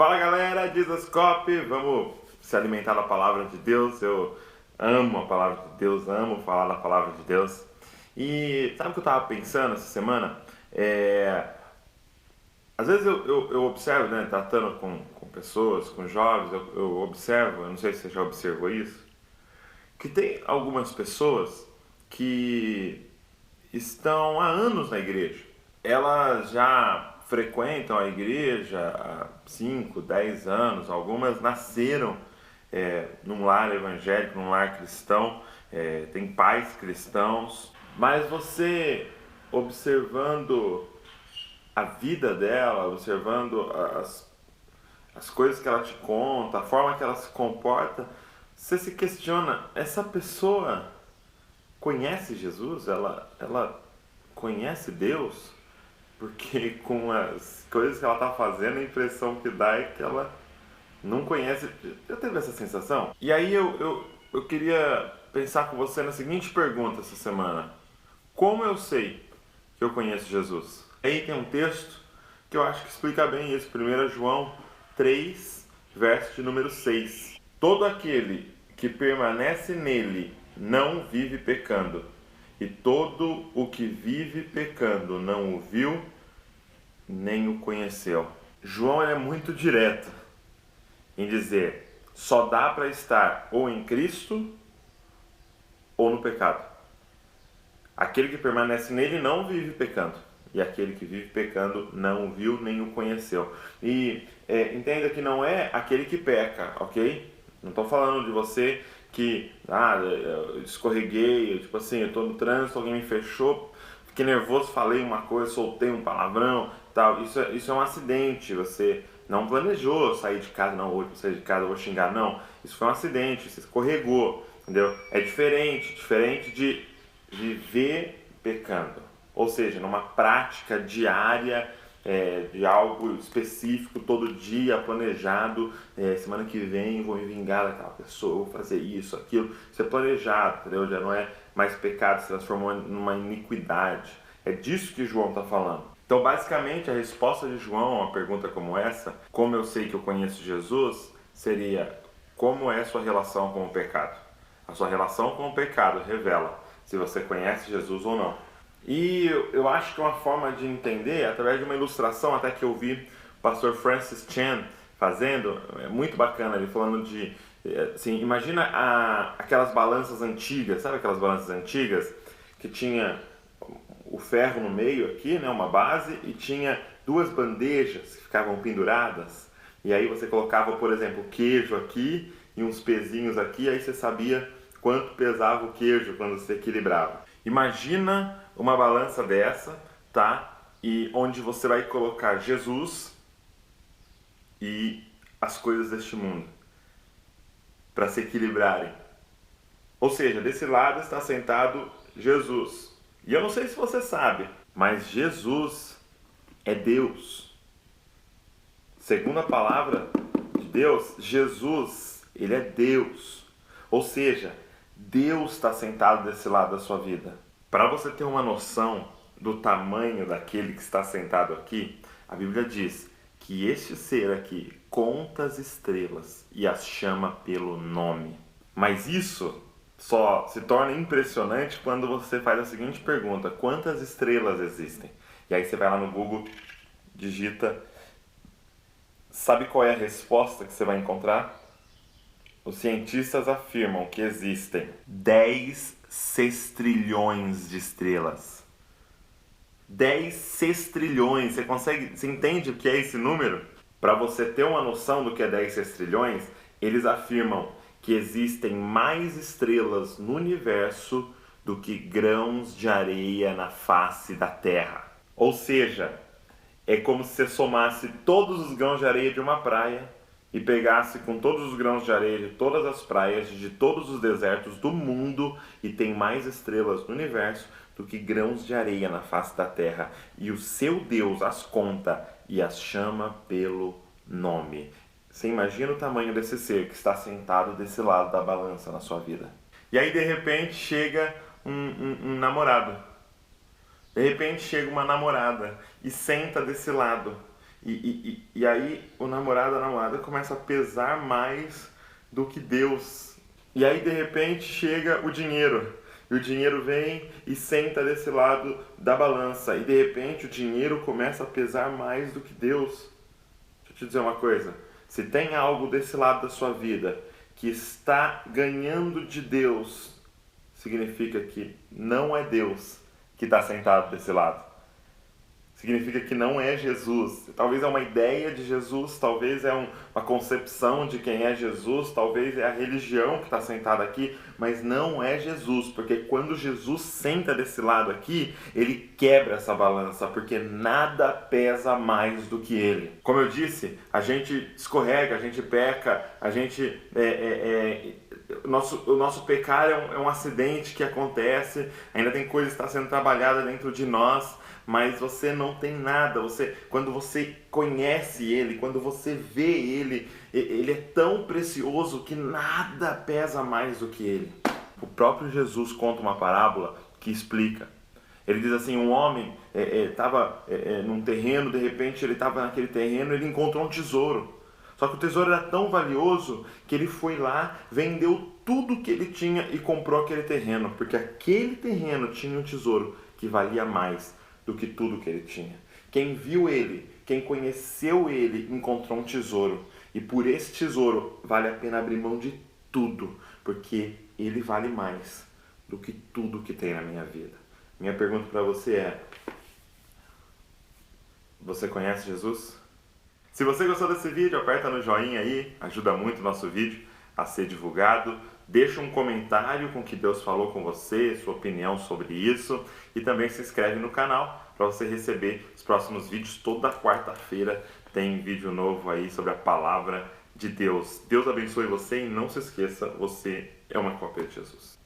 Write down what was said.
Fala galera, Dizascope, vamos se alimentar da palavra de Deus. Eu amo a palavra de Deus, amo falar da palavra de Deus. E sabe o que eu estava pensando essa semana? Às vezes eu observo, né, tratando com pessoas, com jovens, eu observo, eu não sei se você já observou isso, que tem algumas pessoas que estão há anos na igreja. Elas já frequentam a igreja há 5, 10 anos, algumas nasceram num lar evangélico, num lar cristão, tem pais cristãos, mas você observando a vida dela, observando as coisas que ela te conta, a forma que ela se comporta, você se questiona, essa pessoa conhece Jesus? Ela conhece Deus? Porque com as coisas que ela está fazendo, a impressão que dá é que ela não conhece. Já teve essa sensação? E aí eu queria pensar com você na seguinte pergunta essa semana: como eu sei que eu conheço Jesus? Aí tem um texto que eu acho que explica bem isso. 1 João 3, verso de número 6. Todo aquele que permanece nele não vive pecando, e todo o que vive pecando não o viu, nem o conheceu. João é muito direto em dizer, só dá para estar ou em Cristo ou no pecado. Aquele que permanece nele não vive pecando, e aquele que vive pecando não o viu nem o conheceu. E entenda que não é aquele que peca, ok? Não estou falando de você que, eu escorreguei, tipo assim, eu estou no trânsito, alguém me fechou, fiquei nervoso, falei uma coisa, soltei um palavrão, tal. Isso é um acidente, você não planejou sair de casa, não, hoje vou sair de casa, eu vou xingar, não. Isso foi um acidente, você escorregou, entendeu? É diferente de viver pecando. Ou seja, numa prática diária de algo específico, todo dia, planejado, semana que vem vou me vingar daquela pessoa, vou fazer isso, aquilo. Isso é planejado, entendeu? Já não é mais pecado, se transformou numa iniquidade. É disso que João está falando. Então, basicamente, a resposta de João a uma pergunta como essa, como eu sei que eu conheço Jesus, seria: como é a sua relação com o pecado? A sua relação com o pecado revela se você conhece Jesus ou não. E eu acho que uma forma de entender, através de uma ilustração até que eu vi o pastor Francis Chan fazendo, é muito bacana, ele falando de, assim, imagina aquelas balanças antigas, sabe aquelas balanças antigas que tinha o ferro no meio aqui, né, uma base, e tinha duas bandejas que ficavam penduradas, e aí você colocava, por exemplo, queijo aqui e uns pezinhos aqui, aí você sabia quanto pesava o queijo quando você equilibrava. Imagina uma balança dessa, tá? E onde você vai colocar Jesus e as coisas deste mundo para se equilibrarem. Ou seja, desse lado está sentado Jesus. E eu não sei se você sabe, mas Jesus é Deus. Segundo a palavra de Deus, Jesus, ele é Deus. Ou seja, Deus está sentado desse lado da sua vida. Para você ter uma noção do tamanho daquele que está sentado aqui, a Bíblia diz que este ser aqui conta as estrelas e as chama pelo nome. Mas isso só se torna impressionante quando você faz a seguinte pergunta: quantas estrelas existem? E aí você vai lá no Google, digita, sabe qual é a resposta que você vai encontrar? Os cientistas afirmam que existem 10 sextrilhões de estrelas. 10 sextrilhões. Você entende o que é esse número? Para você ter uma noção do que é 10 sextrilhões, eles afirmam que existem mais estrelas no universo do que grãos de areia na face da Terra. Ou seja, é como se você somasse todos os grãos de areia de uma praia e pegasse com todos os grãos de areia de todas as praias, de todos os desertos do mundo, e tem mais estrelas no universo do que grãos de areia na face da terra. E o seu Deus as conta e as chama pelo nome. Você imagina o tamanho desse ser que está sentado desse lado da balança na sua vida. E aí, de repente, chega um namorado. De repente chega uma namorada e senta desse lado. E aí o namorado, a namorada começa a pesar mais do que Deus. E aí de repente chega o dinheiro. E o dinheiro vem e senta desse lado da balança. E de repente o dinheiro começa a pesar mais do que Deus. Deixa eu te dizer uma coisa. Se tem algo desse lado da sua vida que está ganhando de Deus, significa que não é Deus que está sentado desse lado. Significa que não é Jesus. Talvez é uma ideia de Jesus, talvez é uma concepção de quem é Jesus, talvez é a religião que está sentada aqui, mas não é Jesus, porque quando Jesus senta desse lado aqui, ele quebra essa balança, porque nada pesa mais do que ele. Como eu disse, a gente escorrega, a gente peca, a gente o nosso pecar é um acidente que acontece, ainda tem coisa que está sendo trabalhada dentro de nós, mas você não tem nada. Quando você conhece ele, quando você vê ele, ele é tão precioso que nada pesa mais do que ele. O próprio Jesus conta uma parábola que explica. Ele diz assim, um homem estava num terreno, de repente ele estava naquele terreno, ele encontrou um tesouro. Só que o tesouro era tão valioso que ele foi lá, vendeu tudo que ele tinha e comprou aquele terreno, porque aquele terreno tinha um tesouro que valia mais do que tudo que ele tinha. Quem viu ele, quem conheceu ele, encontrou um tesouro. E por esse tesouro vale a pena abrir mão de tudo, porque ele vale mais do que tudo que tem na minha vida. Minha pergunta para você é: você conhece Jesus? Se você gostou desse vídeo, aperta no joinha aí, ajuda muito o nosso vídeo a ser divulgado. Deixa um comentário com o que Deus falou com você, sua opinião sobre isso. E também se inscreve no canal para você receber os próximos vídeos. Toda quarta-feira tem vídeo novo aí sobre a palavra de Deus. Deus abençoe você e não se esqueça, você é uma cópia de Jesus.